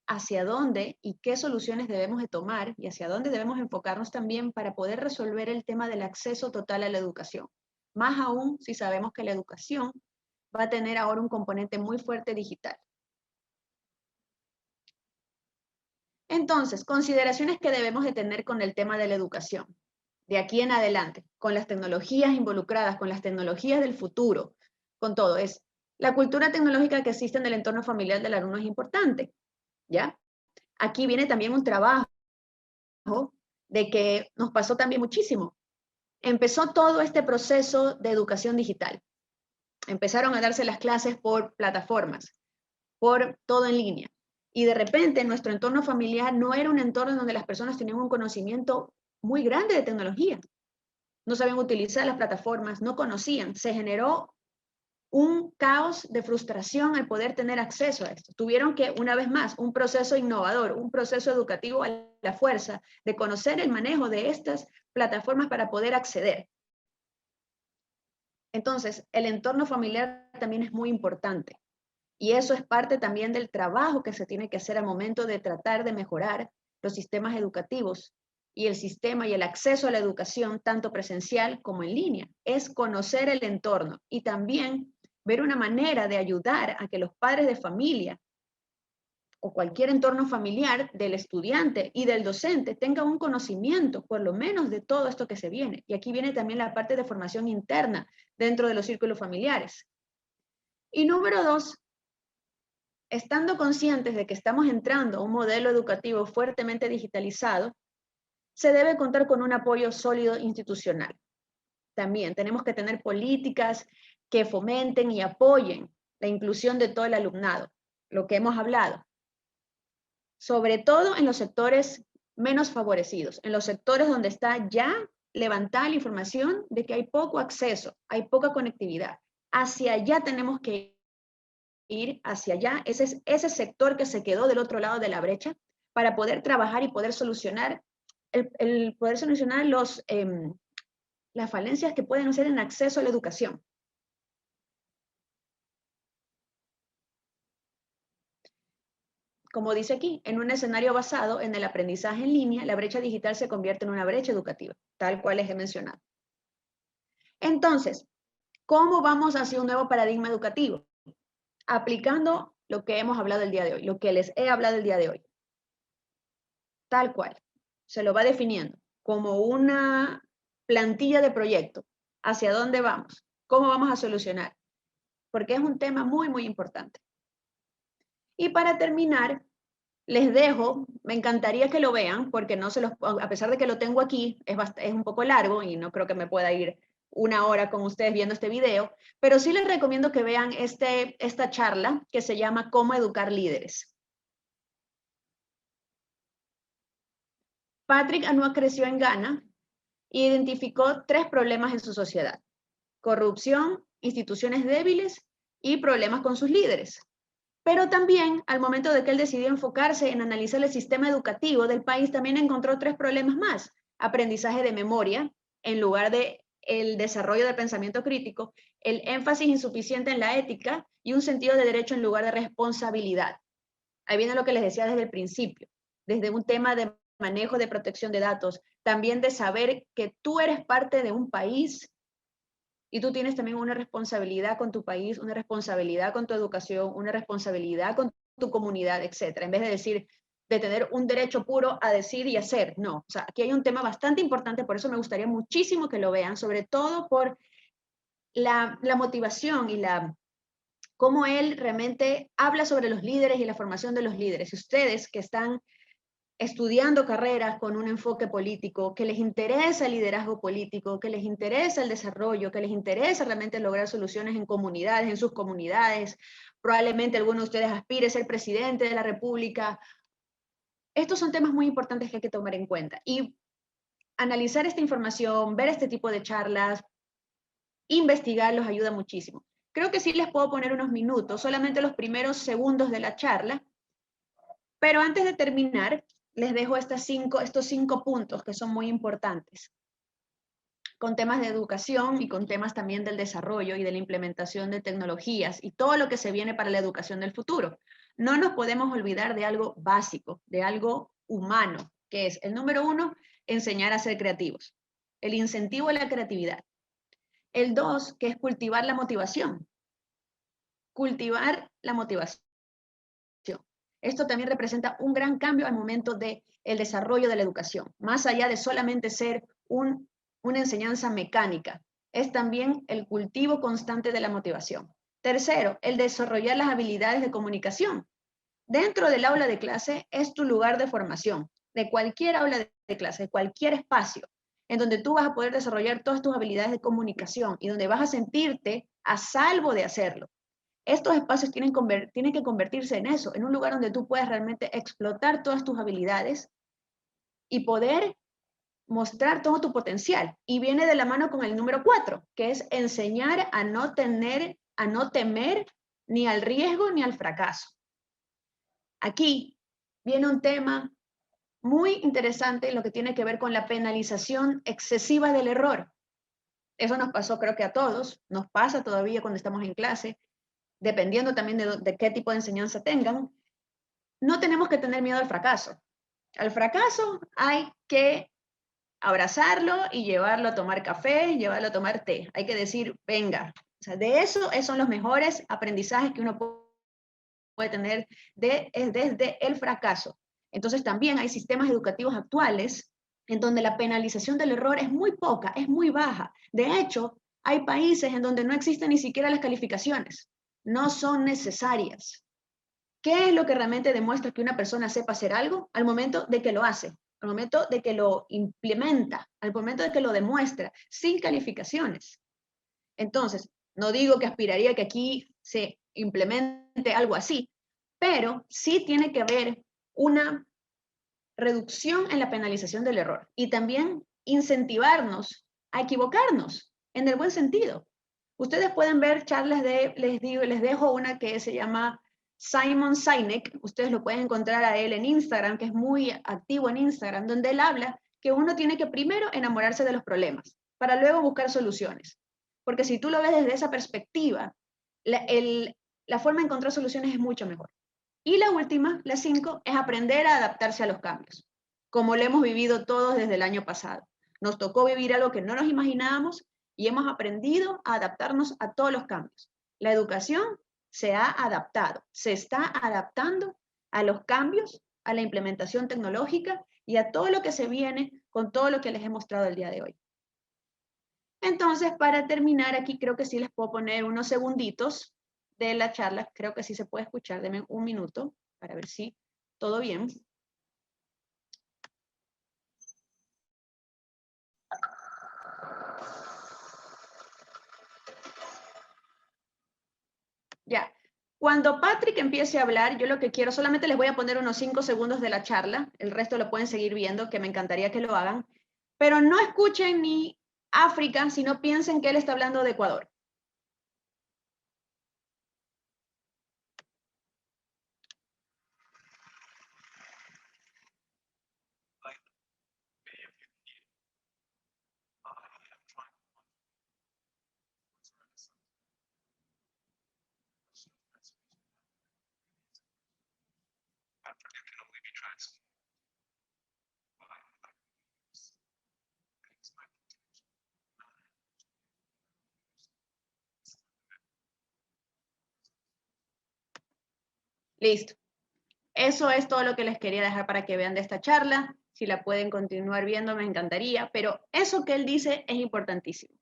hacia dónde y qué soluciones debemos de tomar y hacia dónde debemos enfocarnos también para poder resolver el tema del acceso total a la educación. Más aún si sabemos que la educación va a tener ahora un componente muy fuerte digital. Entonces, consideraciones que debemos de tener con el tema de la educación. De aquí en adelante, con las tecnologías involucradas, con las tecnologías del futuro, con todo, es la cultura tecnológica que existe en el entorno familiar del alumno es importante, ¿ya? Aquí viene también un trabajo de que nos pasó también muchísimo. Empezó todo este proceso de educación digital. Empezaron a darse las clases por plataformas, por todo en línea. Y de repente nuestro entorno familiar no era un entorno donde las personas tenían un conocimiento muy grande de tecnología. No sabían utilizar las plataformas, no conocían. Se generó un caos de frustración al poder tener acceso a esto. Tuvieron que, una vez más, un proceso innovador, un proceso educativo a la fuerza de conocer el manejo de estas plataformas para poder acceder. Entonces, el entorno familiar también es muy importante. Y eso es parte también del trabajo que se tiene que hacer al momento de tratar de mejorar los sistemas educativos y el sistema y el acceso a la educación, tanto presencial como en línea. Es conocer el entorno y también ver una manera de ayudar a que los padres de familia o cualquier entorno familiar del estudiante y del docente tenga un conocimiento, por lo menos, de todo esto que se viene. Y aquí viene también la parte de formación interna dentro de los círculos familiares. Y número 2, estando conscientes de que estamos entrando a un modelo educativo fuertemente digitalizado, se debe contar con un apoyo sólido institucional. También tenemos que tener políticas que fomenten y apoyen la inclusión de todo el alumnado, lo que hemos hablado. Sobre todo en los sectores menos favorecidos, en los sectores donde está ya levantada la información de que hay poco acceso, hay poca conectividad. Hacia allá tenemos que ir, hacia allá, ese sector que se quedó del otro lado de la brecha, para poder trabajar y poder solucionar, poder solucionar las falencias que pueden ser en acceso a la educación. Como dice aquí, en un escenario basado en el aprendizaje en línea, la brecha digital se convierte en una brecha educativa, tal cual les he mencionado. Entonces, ¿cómo vamos hacia un nuevo paradigma educativo? Aplicando lo que hemos hablado el día de hoy, lo que les he hablado el día de hoy. Tal cual. Se lo va definiendo como una plantilla de proyecto. ¿Hacia dónde vamos? ¿Cómo vamos a solucionar? Porque es un tema muy, muy importante. Y para terminar, les dejo, me encantaría que lo vean, porque no se los, a pesar de que lo tengo aquí, es un poco largo y no creo que me pueda ir una hora con ustedes viendo este video, pero sí les recomiendo que vean esta charla que se llama Cómo educar líderes. Patrick Anua creció en Ghana e identificó 3 problemas en su sociedad: corrupción, instituciones débiles y problemas con sus líderes. Pero también, al momento de que él decidió enfocarse en analizar el sistema educativo del país, también encontró 3 problemas más: aprendizaje de memoria, en lugar de el desarrollo del pensamiento crítico, el énfasis insuficiente en la ética y un sentido de derecho en lugar de responsabilidad. Ahí viene lo que les decía desde el principio, desde un tema de manejo de protección de datos, también de saber que tú eres parte de un país y tú tienes también una responsabilidad con tu país, una responsabilidad con tu educación, una responsabilidad con tu comunidad, etcétera. En vez de decir, de tener un derecho puro a decir y hacer. No, o sea, aquí hay un tema bastante importante, por eso me gustaría muchísimo que lo vean, sobre todo por la motivación y cómo él realmente habla sobre los líderes y la formación de los líderes. Y ustedes que están estudiando carreras con un enfoque político, que les interesa el liderazgo político, que les interesa el desarrollo, que les interesa realmente lograr soluciones en comunidades, en sus comunidades, probablemente alguno de ustedes aspire a ser presidente de la República. Estos son temas muy importantes que hay que tomar en cuenta. Y analizar esta información, ver este tipo de charlas, investigar los ayuda muchísimo. Creo que sí les puedo poner unos minutos, solamente los primeros segundos de la charla, pero antes de terminar, les dejo estos 5 puntos que son muy importantes, con temas de educación y con temas también del desarrollo y de la implementación de tecnologías y todo lo que se viene para la educación del futuro. No nos podemos olvidar de algo básico, de algo humano, que es el número 1, enseñar a ser creativos. El incentivo a la creatividad. El 2, que es cultivar la motivación. Cultivar la motivación. Esto también representa un gran cambio al momento del desarrollo de la educación, más allá de solamente ser una enseñanza mecánica, es también el cultivo constante de la motivación. Tercero, el desarrollar las habilidades de comunicación. Dentro del aula de clase es tu lugar de formación, de cualquier aula de clase, de cualquier espacio, en donde tú vas a poder desarrollar todas tus habilidades de comunicación y donde vas a sentirte a salvo de hacerlo. Estos espacios tienen que convertirse en eso, en un lugar donde tú puedas realmente explotar todas tus habilidades y poder mostrar todo tu potencial. Y viene de la mano con el número 4, que es enseñar a no temer ni al riesgo ni al fracaso. Aquí viene un tema muy interesante, lo que tiene que ver con la penalización excesiva del error. Eso nos pasó creo que a todos, nos pasa todavía cuando estamos en clase, dependiendo también de qué tipo de enseñanza tengan. No tenemos que tener miedo al fracaso. Al fracaso hay que abrazarlo y llevarlo a tomar café, llevarlo a tomar té. Hay que decir, venga. O sea, de eso, esos son los mejores aprendizajes que uno puede tener desde el fracaso. Entonces también hay sistemas educativos actuales en donde la penalización del error es muy poca, es muy baja. De hecho, hay países en donde no existen ni siquiera las calificaciones. No son necesarias. ¿Qué es lo que realmente demuestra que una persona sepa hacer algo? Al momento de que lo hace, al momento de que lo implementa, al momento de que lo demuestra, sin calificaciones. Entonces, no digo que aspiraría que aquí se implemente algo así, pero sí tiene que haber una reducción en la penalización del error y también incentivarnos a equivocarnos en el buen sentido. Ustedes pueden ver charlas les dejo una que se llama Simon Sinek, ustedes lo pueden encontrar a él en Instagram, que es muy activo en Instagram, donde él habla que uno tiene que primero enamorarse de los problemas para luego buscar soluciones. Porque si tú lo ves desde esa perspectiva, la forma de encontrar soluciones es mucho mejor. Y la última, la 5, es aprender a adaptarse a los cambios, como lo hemos vivido todos desde el año pasado. Nos tocó vivir algo que no nos imaginábamos y hemos aprendido a adaptarnos a todos los cambios. La educación se ha adaptado, se está adaptando a los cambios, a la implementación tecnológica y a todo lo que se viene con todo lo que les he mostrado el día de hoy. Entonces, para terminar, aquí creo que sí les puedo poner unos segunditos de la charla. Creo que sí se puede escuchar. Denme un minuto para ver si todo bien. Ya. Cuando Patrick empiece a hablar, yo lo que quiero, solamente les voy a poner unos 5 segundos de la charla. El resto lo pueden seguir viendo, que me encantaría que lo hagan. Pero no escuchen ni África, sino piensen que él está hablando de Ecuador. Listo. Eso es todo lo que les quería dejar para que vean de esta charla. Si la pueden continuar viendo, me encantaría, pero eso que él dice es importantísimo.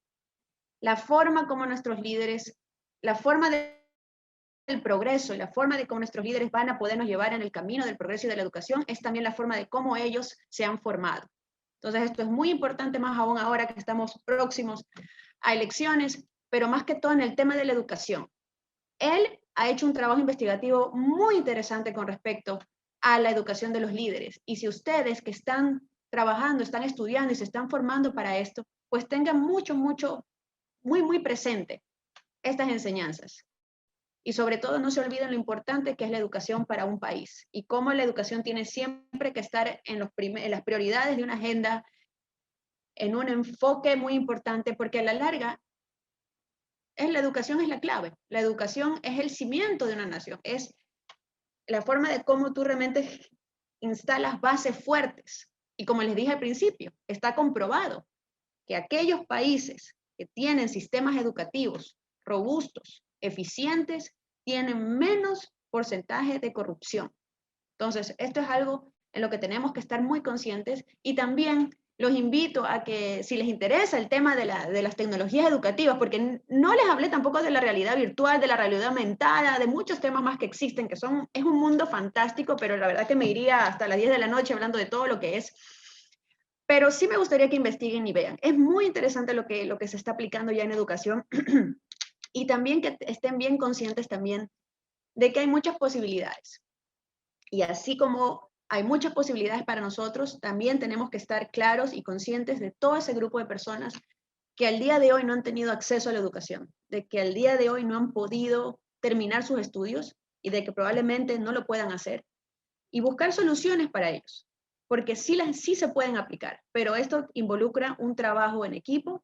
La forma como nuestros líderes, la forma del progreso y la forma de cómo nuestros líderes van a podernos llevar en el camino del progreso y de la educación es también la forma de cómo ellos se han formado. Entonces, esto es muy importante, más aún ahora que estamos próximos a elecciones, pero más que todo en el tema de la educación. Él ha hecho un trabajo investigativo muy interesante con respecto a la educación de los líderes. Y si ustedes que están trabajando, están estudiando y se están formando para esto, pues tengan muy presente estas enseñanzas. Y sobre todo no se olviden lo importante que es la educación para un país y cómo la educación tiene siempre que estar en las prioridades de una agenda, en un enfoque muy importante, porque a la larga la educación es la clave. La educación es el cimiento de una nación, es la forma de cómo tú realmente instalas bases fuertes. Y como les dije al principio, está comprobado que aquellos países que tienen sistemas educativos robustos, eficientes, tienen menos porcentaje de corrupción. Entonces, esto es algo en lo que tenemos que estar muy conscientes y también los invito a que si les interesa el tema de las tecnologías educativas, porque no les hablé tampoco de la realidad virtual, de la realidad aumentada, de muchos temas más que existen, es un mundo fantástico, pero la verdad que me iría hasta las 10 de la noche hablando de todo lo que es. Pero sí me gustaría que investiguen y vean. Es muy interesante lo que se está aplicando ya en educación y también que estén bien conscientes también de que hay muchas posibilidades. Y así como hay muchas posibilidades para nosotros, también tenemos que estar claros y conscientes de todo ese grupo de personas que al día de hoy no han tenido acceso a la educación, de que al día de hoy no han podido terminar sus estudios y de que probablemente no lo puedan hacer y buscar soluciones para ellos, porque sí se pueden aplicar, pero esto involucra un trabajo en equipo,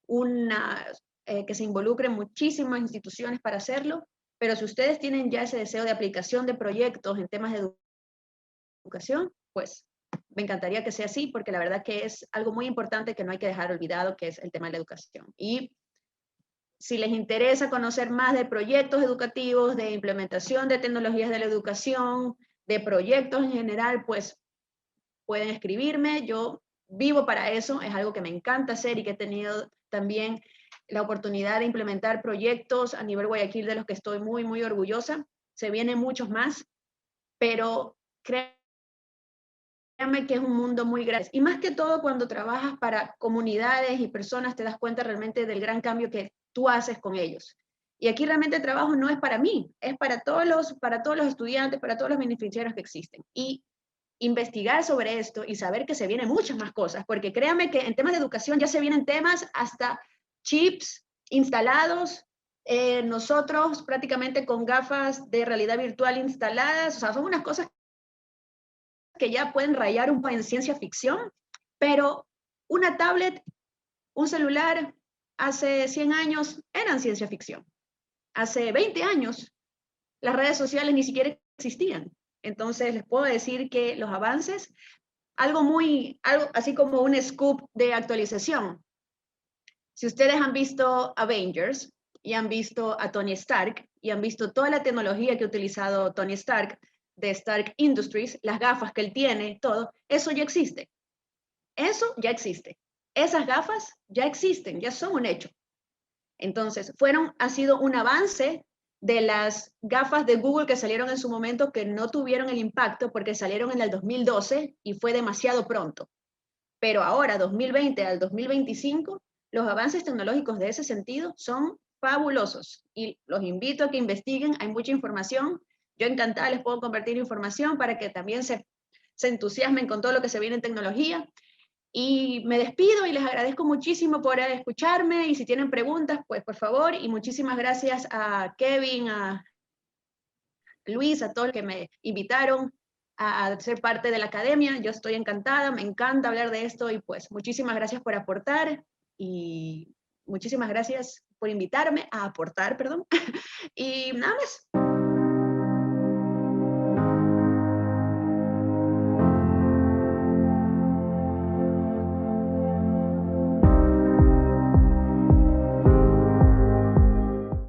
que se involucren muchísimas instituciones para hacerlo, pero si ustedes tienen ya ese deseo de aplicación de proyectos en temas de educación, pues me encantaría que sea así, porque la verdad que es algo muy importante que no hay que dejar olvidado, que es el tema de la educación. Y si les interesa conocer más de proyectos educativos, de implementación de tecnologías de la educación, de proyectos en general, pues pueden escribirme. Yo vivo para eso, es algo que me encanta hacer y que he tenido también la oportunidad de implementar proyectos a nivel Guayaquil de los que estoy muy orgullosa. Se vienen muchos más, pero créanme que es un mundo muy grande. Y más que todo cuando trabajas para comunidades y personas te das cuenta realmente del gran cambio que tú haces con ellos. Y aquí realmente el trabajo no es para mí, es para todos los estudiantes, para todos los beneficiarios que existen. Y investigar sobre esto y saber que se vienen muchas más cosas, porque créanme que en temas de educación ya se vienen temas hasta chips instalados, nosotros prácticamente con gafas de realidad virtual instaladas, o sea, son unas cosas que ya pueden rayar un poco en ciencia ficción, pero una tablet, un celular, hace 100 años eran ciencia ficción. Hace 20 años las redes sociales ni siquiera existían. Entonces les puedo decir que los avances, algo así como un scoop de actualización. Si ustedes han visto Avengers y han visto a Tony Stark y han visto toda la tecnología que ha utilizado Tony Stark de Stark Industries, las gafas que él tiene, todo, eso ya existe. Eso ya existe. Esas gafas ya existen, ya son un hecho. Entonces, ha sido un avance de las gafas de Google que salieron en su momento que no tuvieron el impacto porque salieron en el 2012 y fue demasiado pronto. Pero ahora, 2020 al 2025, los avances tecnológicos de ese sentido son fabulosos y los invito a que investiguen, hay mucha información. Yo encantada les puedo compartir información para que también se entusiasmen con todo lo que se viene en tecnología. Y me despido y les agradezco muchísimo por escucharme y si tienen preguntas, pues por favor, y muchísimas gracias a Kevin, a Luis, a todos los que me invitaron a ser parte de la academia. Yo estoy encantada, me encanta hablar de esto y pues muchísimas gracias por aportar y muchísimas gracias por invitarme a aportar, perdón. Y nada más.